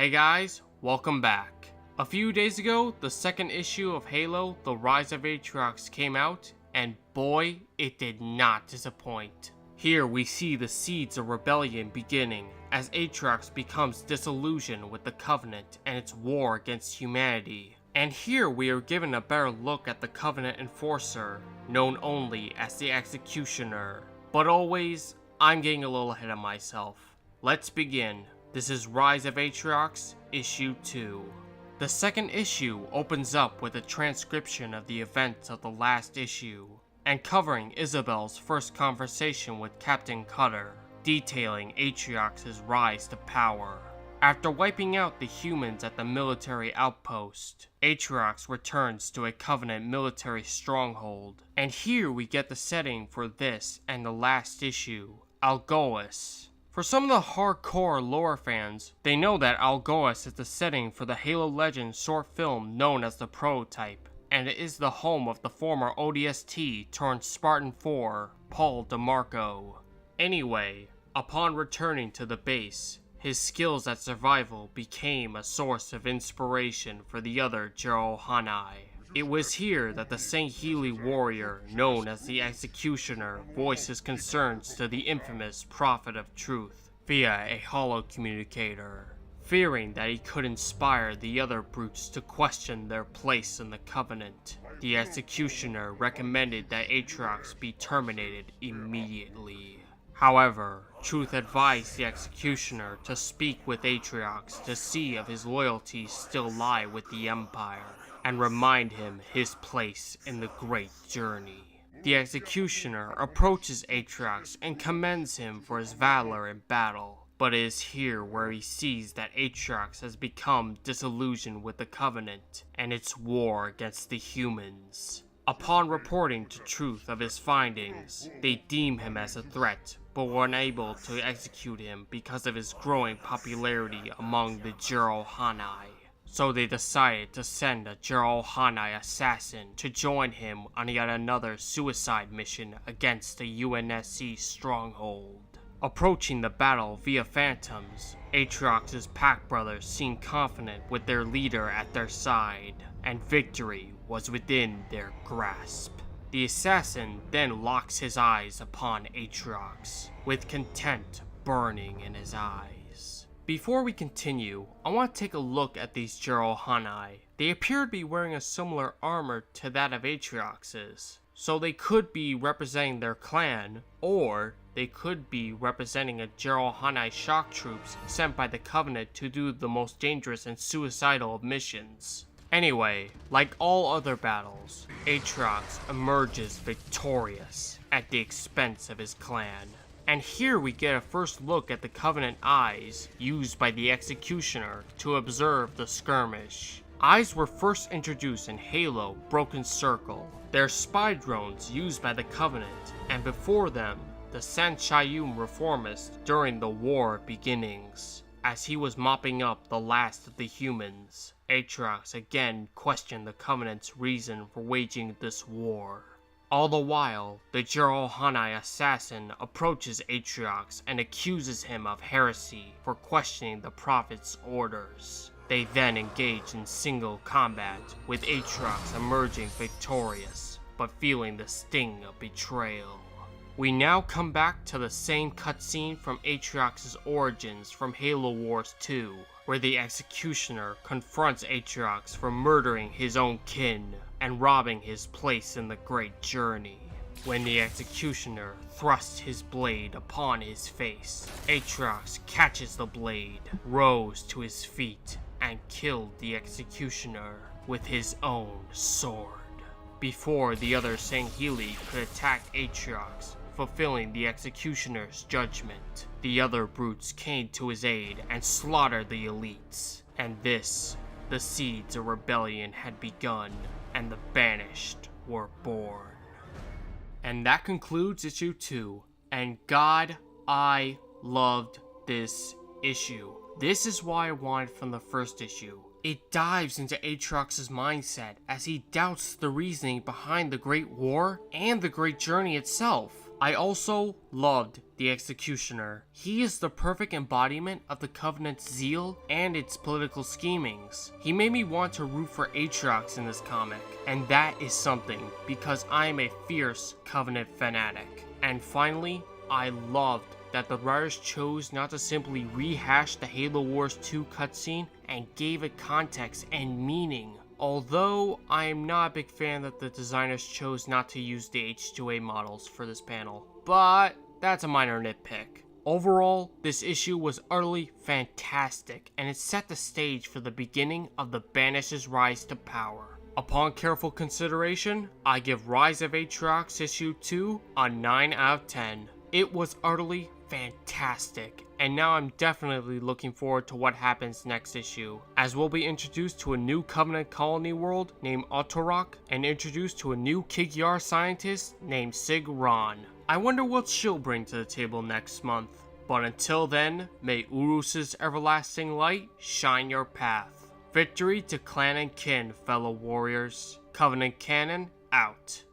Hey guys, welcome back. A few days ago, the second issue of Halo, The Rise of Atriox came out, and boy, it did not disappoint. Here we see the seeds of rebellion beginning, as Atriox becomes disillusioned with the Covenant and its war against humanity. And here we are given a better look at the Covenant Enforcer, known only as the Executioner. But always, I'm getting a little ahead of myself. Let's begin. This is Rise of Atriox, Issue 2. The second issue opens up with a transcription of the events of the last issue, and covering Isabel's first conversation with Captain Cutter, detailing Atriox's rise to power. After wiping out the humans at the military outpost, Atriox returns to a Covenant military stronghold, and here we get the setting for this and the last issue, Algoas. For some of the hardcore lore fans, they know that Algoas is the setting for the Halo Legends short film known as The Prototype, and it is the home of the former ODST turned Spartan 4, Paul DeMarco. Anyway, upon returning to the base, his skills at survival became a source of inspiration for the other Jerohanai. It was here that the Sangheili warrior, known as the Executioner, voiced his concerns to the infamous Prophet of Truth via a holo communicator, fearing that he could inspire the other brutes to question their place in the Covenant. The Executioner recommended that Atriox be terminated immediately. However, Truth advised the Executioner to speak with Atriox to see if his loyalties still lie with the Empire, and remind him his place in the Great Journey. The Executioner approaches Atriox and commends him for his valor in battle, but it is here where he sees that Atriox has become disillusioned with the Covenant and its war against the humans. Upon reporting to Truth of his findings, they deem him as a threat, but were unable to execute him because of his growing popularity among the Jerohanai. So they decided to send a Jerohanai assassin to join him on yet another suicide mission against the UNSC stronghold. Approaching the battle via phantoms, Atriox's pack brothers seemed confident with their leader at their side, and victory was within their grasp. The assassin then locks his eyes upon Atriox, with contempt burning in his eyes. Before we continue, I want to take a look at these Jerohanai. They appear to be wearing a similar armor to that of Atriox's, so they could be representing their clan, or they could be representing a Jerohanai shock troops sent by the Covenant to do the most dangerous and suicidal of missions. Anyway, like all other battles, Atriox emerges victorious at the expense of his clan. And here we get a first look at the Covenant eyes used by the Executioner to observe the skirmish. Eyes were first introduced in Halo Broken Circle. They're spy drones used by the Covenant, and before them, the Sanchayum reformist during the War of Beginnings. As he was mopping up the last of the humans, Atriox again questioned the Covenant's reason for waging this war. All the while, the Jerohanai assassin approaches Atriox and accuses him of heresy for questioning the Prophet's orders. They then engage in single combat, with Atriox emerging victorious, but feeling the sting of betrayal. We now come back to the same cutscene from Atriox's origins from Halo Wars 2, where the Executioner confronts Atriox for murdering his own kin and robbing his place in the Great Journey. When the Executioner thrusts his blade upon his face, Atriox catches the blade, rose to his feet, and killed the Executioner with his own sword. Before the other Sangheili could attack Atriox, fulfilling the Executioner's judgment, the other brutes came to his aid and slaughtered the elites. And this, the seeds of rebellion had begun, and the Banished were born. And that concludes issue 2, and God, I loved this issue. This is why I wanted from the first issue. It dives into Atriox's mindset as he doubts the reasoning behind the Great War and the Great Journey itself. I also loved the Executioner. He is the perfect embodiment of the Covenant's zeal and its political schemings. He made me want to root for Atriox in this comic, and that is something because I am a fierce Covenant fanatic. And finally, I loved that the writers chose not to simply rehash the Halo Wars 2 cutscene and gave it context and meaning. Although I am not a big fan that the designers chose not to use the H2A models for this panel, but that's a minor nitpick. Overall, this issue was utterly fantastic, and it set the stage for the beginning of the Banished's rise to power. Upon careful consideration, I give Rise of Atriox issue 2 a 9 out of 10. It was utterly fantastic, and now I'm definitely looking forward to what happens next issue, as we'll be introduced to a new Covenant colony world named Autorok, and introduced to a new Kikyar scientist named Sig Ron. I wonder what she'll bring to the table next month, but until then, may Urus's everlasting light shine your path. Victory to clan and kin, fellow warriors. Covenant Cannon out.